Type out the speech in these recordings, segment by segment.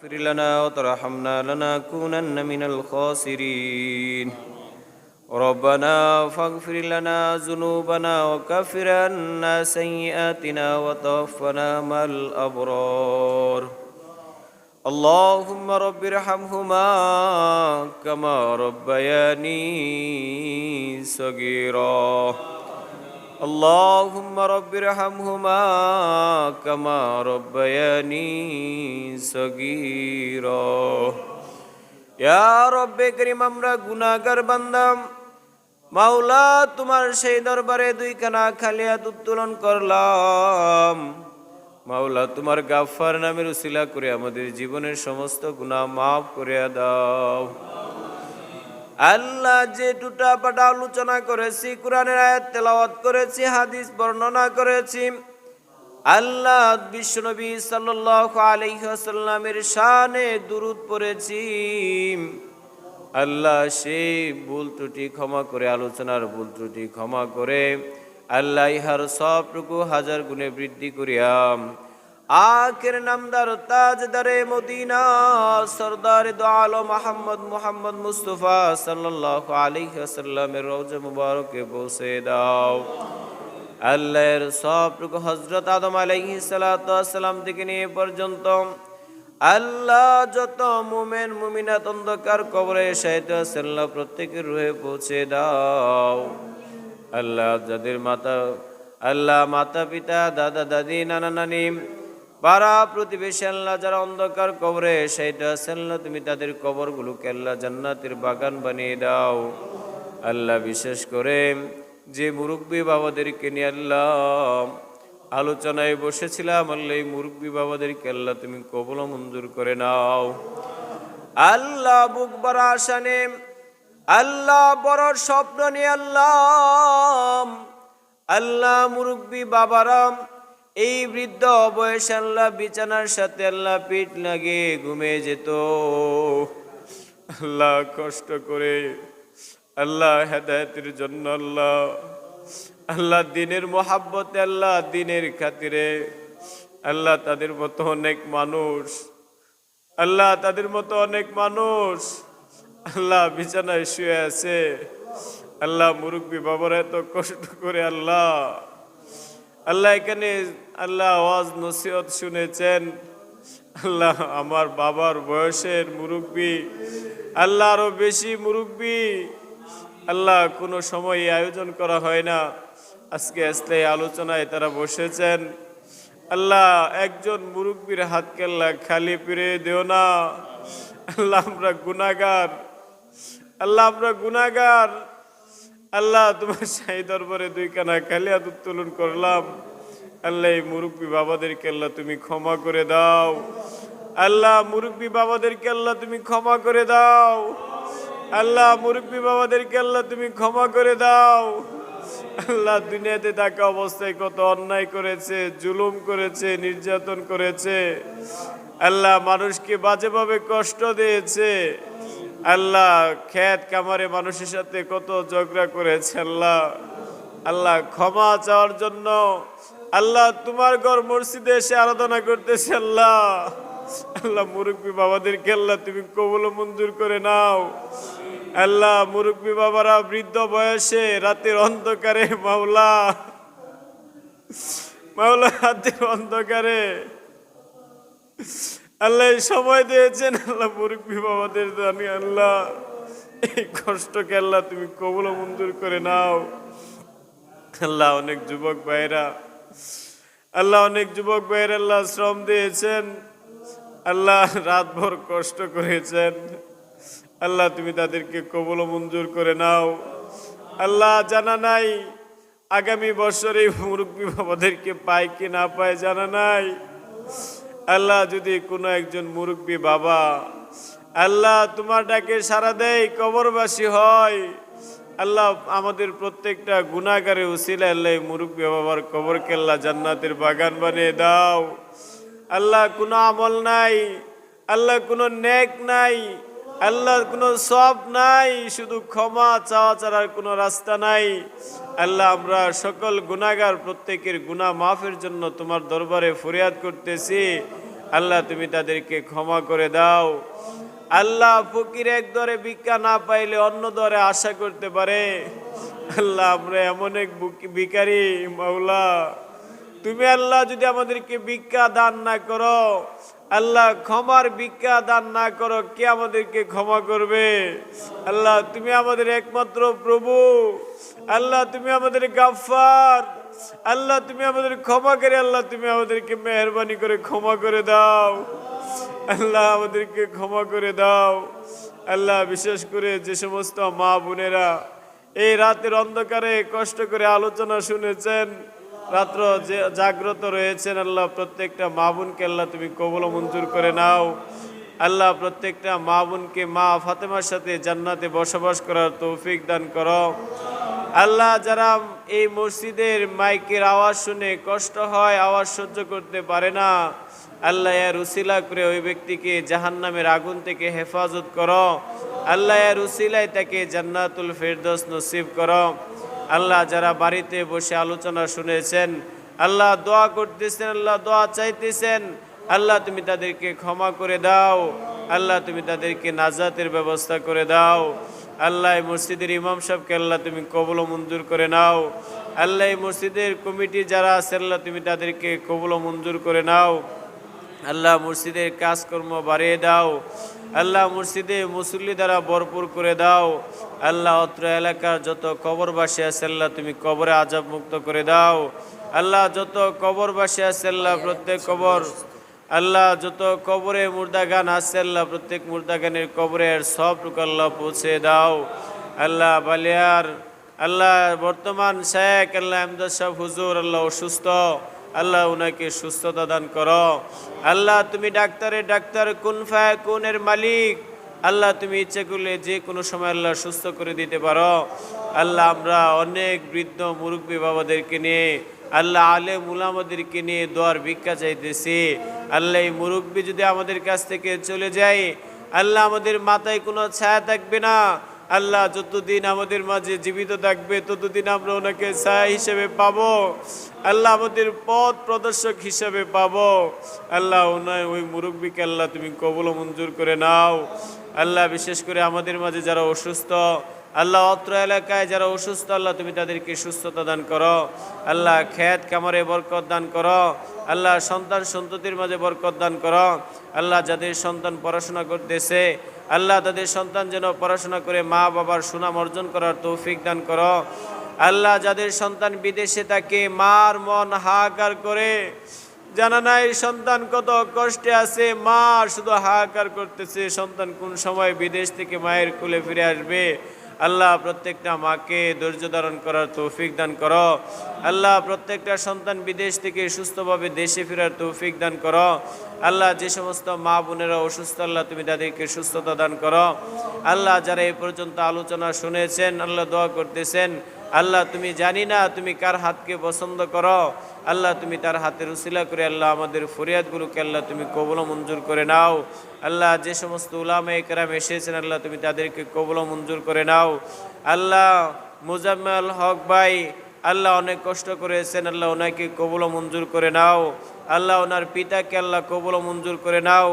اغفر لنا وترحمنا لنكونن من الخاسرين ربنا فاغفر لنا ذنوبنا وكفر عنا سيئاتنا وتوفنا مع الأبرار اللهم رب ارحمهما كما ربياني صغيرا اللهم رب ارحمهما كما ربياني صغيرا ইয়া রব্বে করিম আমরা গুনাহগার বান্দা মাওলা তোমার সেই দরবারে দুইখানা খালি হাত উত্তোলন করলাম মাওলা তোমার গাফফার নামের উসিলা করে আমাদের জীবনের সমস্ত গুনাহ মাফ করে দাও আল্লাহ যে টুটা পাটা আলোচনা করেছি কোরআনের আয়াত তেলাওয়াত করেছি হাদিস বর্ণনা করেছি আল্লাহ বিশ্বনবী সাল্লাল্লাহু আলাইহি ওয়াসাল্লামের শানে দুরূদ পড়েছি আল্লাহ সেই ভুল ত্রুটি ক্ষমা করে আলোচনার ভুল ত্রুটি ক্ষমা করে আল্লাহ ইহার সবটুকু হাজার গুণে বৃদ্ধি করিয়াম আখির নামদার তাজদারে মদিনা সরদার দু আলম মুহাম্মদ মুস্তাফা সাল্লাল্লাহু আলাইহি ওয়াসাল্লামের রওজা মুবারকে পৌঁছে দাও আল্লাহর সবটুকু হযরত আদম আলাইহিস সালাতু ওয়াস সালাম থেকে নিয়ে পর্যন্ত আল্লাহ যত মুমিন মুমিনাত অন্ধকার কবরে শায়িত আছেন আল্লাহ প্রত্যেকের রুহে পৌঁছে দাও আল্লাহ যাদের মাতা পিতা দাদা দাদি নানা নানি পাড়া প্রতিবেশী আল্লাহ যারা অন্ধকার কবরে শায়িত আছেন আল্লাহ তুমি তাদের কবরগুলোকে আল্লাহ জান্নাতের বাগান বানিয়ে দাও আল্লাহ বিশেষ করে যে মুরব্বী বাবাদেরকে নিয়ে আল্লাহ আলোচনায় বসেছিলাম আল্লাহ এই মুরব্বী বাবাদেরকে আল্লাহ তুমি কবুল মঞ্জুর করে নাও আল্লাহ বুক ভরা আশা নিয়ে আল্লাহ বড় স্বপ্ন নিয়ে আল্লাহ মুরব্বী বাবারাম এই বৃদ্ধ বয়সে আল্লাহ বিছানার সাথে আল্লাহ পিঠ লাগিয়ে ঘুমিয়ে যেত আল্লাহ কষ্ট করে আল্লাহ হেদায়েতের জন্য আল্লাহ দিনের মোহাব্বতে আল্লাহ দিনের খাতিরে আল্লাহ তাদের মতো অনেক মানুষ আল্লাহ বিছানায় শুয়ে আছে আল্লাহ মুরব্বী বাবার এত কষ্ট করে আল্লাহ এখানে আল্লাহ ওয়াজ নসিহত শুনেছেন আল্লাহ আমার বাবার বয়সের মুরব্বী আল্লাহ আরো বেশি মুরব্বী আল্লাহ কোনো সময় আয়োজন করা হয় না আজকে আসলে আলোচনায় তারা বসেছেন আল্লাহ একজন মুরব্বীর হাতকে আল্লাহ খালি ফিরে দিও না আল্লাহ আমরা গুনাহগার আল্লাহ তোমার শাহী দরবারে দুইখানা খালি হাত উত্তোলন করলাম আল্লাহ এই মুরব্বী বাবাদেরকে আল্লাহ তুমি ক্ষমা করে দাও আল্লাহ মুরব্বী বাবাদেরকে আল্লাহ তুমি ক্ষমা করে দাও আল্লাহ মুরব্বী বাবাদেরকে আল্লাহ তুমি ক্ষমা করে দাও আল্লাহ দুনিয়াতে থাকা অবস্থায় কত অন্যায় করেছে জুলুম করেছে নির্যাতন করেছে আল্লাহ মানুষকে বাজেভাবে কষ্ট দিয়েছে আল্লাহ খেত কামারে মানুষের সাথে কত ঝগড়া করেছে আল্লাহ ক্ষমা চাওয়ার জন্য আল্লাহ তোমার ঘর মসজিদে এসে আরাধনা করতেছে আল্লাহ মুরব্বী বাবাদেরকে আল্লাহ তুমি কবুল মঞ্জুর করে নাও আল্লাহ মুরব্বী বাবারা বৃদ্ধ বয়সে রাতের অন্ধকারে মাওলা রাতের অন্ধকারে আল্লাহ সময় দিয়েছেন আল্লাহ মুরব্বী বাবাদের জানি আল্লাহ এই কষ্টকে আল্লাহ তুমি কবুল মঞ্জুর করে নাও আল্লাহ অনেক যুবক ভাইরা আল্লাহ শ্রম দিয়েছেন আল্লাহ রাতভর কষ্ট করেছেন আল্লাহ তুমি তাদেরকে কবুল মঞ্জুর করে নাও আল্লাহ জানা নাই আগামী বছর এই মুরব্বী বাবাদেরকে পায় কি না পায় জানা নাই আল্লাহ যদি কোনো একজন মুরব্বী বাবা আল্লাহ তোমার ডাকে সাড়া দেয় কবরবাসী হয় আল্লাহ আমাদের প্রত্যেকটা গুনাহগারের উসিলায় আল্লাহ মুরব্বী বাবার কবরকে আল্লাহ জান্নাতের বাগান বানিয়ে দাও আল্লাহ কোনো আমল নাই আল্লাহ কোনো নেক নাই আল্লাহ কোনো সওয়াব নাই শুধু ক্ষমা চাওয়া ছাড়ার কোনো রাস্তা নাই আল্লাহ আমরা সকল গুনাহগার প্রত্যেকের গুনাহ মাফের জন্য তোমার দরবারে ফরিয়াদ করতেছি আল্লাহ তুমি তাদেরকে ক্ষমা করে দাও। আল্লাহ ফকির এক দরে ভিক্ষা না পাইলে অন্য দরে আশা করতে পারে। আল্লাহ আমরা এমন এক ভিখারি মাওলা, তুমি আল্লাহ যদি আমাদেরকে ভিক্ষা দান না করো, আল্লাহ ক্ষমার ভিক্ষা দান না করো, কে আমাদেরকে ক্ষমা করবে? আল্লাহ তুমি আমাদের একমাত্র প্রভু, আল্লাহ তুমি আমাদের গাফফার, আল্লাহ তুমি আমাদের ক্ষমা করে, আল্লাহ তুমি আমাদেরকে মেহেরবানি করে ক্ষমা করে দাও। আল্লাহ আমাদেরকে ক্ষমা করে দাও। আল্লাহ বিশেষ করে যে সমস্ত মা বোনেরা এই রাতের অন্ধকারে কষ্ট করে আলোচনা শুনেছেন, রাত্র যে জাগ্রত রয়েছেন, আল্লাহ প্রত্যেকটা মা বোনকে আল্লাহ তুমি কবুল মঞ্জুর করে নাও। আল্লাহ প্রত্যেকটা মা বোনকে মা ফাতেমার সাথে জান্নাতে বসবাস করার তৌফিক দান করো। আল্লাহ যারা এই মসজিদের মাইকের আওয়াজ শুনে কষ্ট হয়, আওয়াজ সহ্য করতে পারে না, আল্লাহ এর উসিলা করে ওই ব্যক্তিকে জাহান্নামের আগুন থেকে হেফাজত করো। আল্লাহ এর উসিলায় তাকে জান্নাতুল ফেরদৌস নসিব করো। আল্লাহ যারা বাড়িতে বসে আলোচনা শুনেছেন, আল্লাহ দোয়া করতেছেন, আল্লাহ দোয়া চাইতেছেন, আল্লাহ তুমি তাদেরকে ক্ষমা করে দাও। আল্লাহ তুমি তাদেরকে নাজাতের ব্যবস্থা করে দাও। আল্লাহ এই মসজিদের ইমাম সাহেবকে আল্লাহ তুমি কবুল মঞ্জুর করে নাও। আল্লাহ এই মসজিদের কমিটি যারা আছে, আল্লাহ তুমি তাদেরকে কবুল মঞ্জুর করে নাও। আল্লাহ মসজিদের কাজকর্ম বাড়িয়ে দাও। আল্লাহ মসজিদে মুসল্লি দ্বারা ভরপুর করে দাও। আল্লাহ অত্র এলাকার যত কবরবাসী আছে, আল্লাহ তুমি কবরে আযাব মুক্ত করে দাও। আল্লাহ যত কবরবাসী আছে, আল্লাহ প্রত্যেক কবর, আল্লাহ যত কবরে মুর্দাগান আছে, আল্লাহ প্রত্যেক মুর্দাগানের কবরের সবটুকু আল্লাহ পৌঁছে দাও। আল্লাহ বালিয়ার আল্লাহ বর্তমান শেখ আল্লাহ আহমদ সাহেব হুজুর আল্লাহ অসুস্থ, আল্লাহ উনাকে সুস্থতা দান করো। আল্লাহ তুমি ডাক্তারের ডাক্তার, কুন ফায়াকুনের মালিক, আল্লাহ তুমি ইচ্ছে করলে যে কোনো সময় আল্লাহ সুস্থ করে দিতে পারো। আল্লাহ আমরা অনেক বৃদ্ধ মুরব্বী বাবাদেরকে নিয়ে, আল্লাহ আলেম উলামাদেরকে নিয়ে দোয়ার ভিক্ষা চাইতেছি। আল্লাহ এই মুরব্বী যদি আমাদের কাছ থেকে চলে যায়, আল্লাহ আমাদের মাথায় কোনো ছায়া থাকবে না। আল্লাহ যতদিন আমাদের মাঝে জীবিত থাকবে, ততদিন আমরা ওনাকে ছায়া হিসেবে পাবো। আল্লাহ আমাদের পথ প্রদর্শক হিসেবে পাবো। আল্লাহ ওই মুরব্বীকে আল্লাহ তুমি কবুল মঞ্জুর করে নাও। আল্লাহ বিশেষ করে আমাদের মাঝে যারা অসুস্থ, আল্লাহ অত্র এলাকায় যারা অসুস্থ, আল্লাহ তুমি তাদেরকে সুস্থতা দান করো। আল্লাহ খেত কামারে বরকত দান করো। আল্লাহ সন্তান সন্ততির মাঝে বরকত দান করো। আল্লাহ যাদের সন্তান পড়াশোনা করতেছে, আল্লাহ তাদের সন্তান যেন পড়াশোনা করে মা বাবার সুনাম অর্জন করার তৌফিক দান করো। আল্লাহ যাদের সন্তান বিদেশে থাকে, মার মন হাহাকার করে, জানা নাই সন্তান কত কষ্টে আছে, মা শুধু হাহাকার করতেছে সন্তান কোন সময় বিদেশ থেকে মায়ের কোলে ফিরে আসবে। আল্লাহ প্রত্যেকটা মাকে ধৈর্য ধারণ করার তৌফিক দান করো। আল্লাহ প্রত্যেকটা সন্তান বিদেশ থেকে সুস্থভাবে দেশে ফেরার তৌফিক দান করো। আল্লাহ যে সমস্ত মা বোনেরা অসুস্থ, আল্লাহ তুমি তাদেরকে সুস্থতা দান করো। আল্লাহ যারা এই পর্যন্ত আলোচনা শুনেছেন, আল্লাহ দোয়া করতেছেন, আল্লাহ তুমি জানি না তুমি কার হাতকে পছন্দ করো, আল্লাহ তুমি তার হাতের উসিলা করে আল্লাহ আমাদের ফরিয়াদগুলোকে আল্লাহ তুমি কবুল মঞ্জুর করে নাও। আল্লাহ যে সমস্ত উলামায়ে কেরাম এসেছেন, আল্লাহ তুমি তাদেরকে কবুল মঞ্জুর করে নাও। আল্লাহ মুজাম্মেল হক ভাই আল্লাহ অনেক কষ্ট করেছেন, আল্লাহ ওনাকে কবুল মঞ্জুর করে নাও। আল্লাহ ওনার পিতাকে আল্লাহ কবুল মঞ্জুর করে নাও।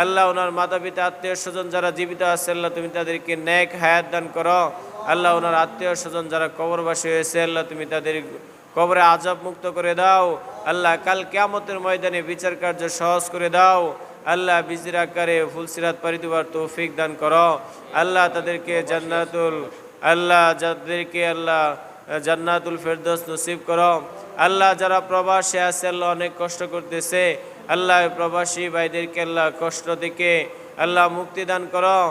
আল্লাহ ওনার মাতা পিতা আত্মীয় স্বজন যারা জীবিত আছে, আল্লাহ তুমি তাদেরকে নেক হায়াত দান করো। আল্লাহ ওনার আত্মীয় স্বজন যারা কবরবাসী হয়েছে, আল্লাহ তুমি তাদের কবরে আযাব মুক্ত করে দাও। আল্লাহ কাল কিয়ামতের ময়দানে বিচার কার্য সহজ করে দাও। আল্লাহ বিজির আকারে ফুলসিরাত পাড়ি দেওয়ার তৌফিক দান করো। আল্লাহ তাদেরকে জান্নাতুল ফেরদৌস নসিব করো। আল্লাহ যারা প্রবাসী আছে, আল্লাহ অনেক কষ্ট করতেছে, আল্লাহ প্রবাসী ভাইদেরকে আল্লাহ কষ্ট থেকে আল্লাহ মুক্তি দান করো।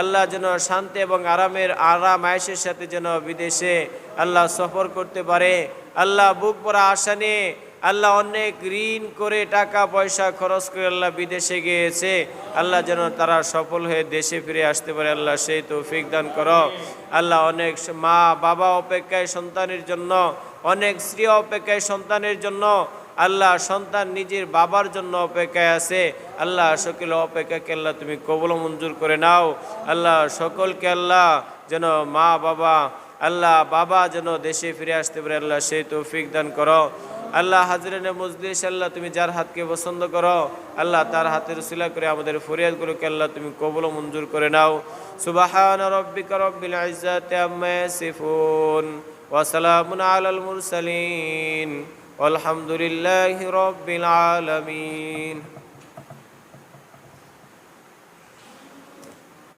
আল্লাহ যেন শান্তি এবং আরাম আয়েশের সাথে যেন বিদেশে আল্লাহ সফর করতে পারে। আল্লাহ বুক ভরা আশা নিয়ে আল্লাহ অনেক ঋণ করে টাকা পয়সা খরচ করে আল্লাহ বিদেশে গিয়েছে, আল্লাহ যেন তারা সফল হয়ে দেশে ফিরে আসতে পারে, আল্লাহ সেই তৌফিক দান করো। আল্লাহ অনেক মা বাবা অপেক্ষায় সন্তানের জন্য, অনেক স্ত্রী অপেক্ষায় সন্তানের জন্য, আল্লাহ সন্তান নিজের বাবার জন্য অপেক্ষায় আছে, আল্লাহ সকল অপেক্ষাকে আল্লাহ তুমি কবুল মঞ্জুর করে নাও। আল্লাহ সকলকে আল্লাহ যেন মা বাবা, আল্লাহ বাবা যেন দেশে ফিরে আসতে পারে, আল্লাহ সেই তৌফিক দান করো। আল্লাহ হাজরিনে মজলিস আল্লাহ তুমি যার হাতকে পছন্দ করো আল্লাহ তার হাতের উসিলা করে আমাদের ফরিয়াদগুলোকে আল্লাহ তুমি কবুল ও মঞ্জুর করে নাও। সুবহান রাব্বিকা রব্বিল ইজ্জাতি আম্মা ইয়াসিফুন ওয়া সালামুন আলাল মুরসালিন ওয়ালহামদুলিল্লাহি রাব্বিল আলামিন।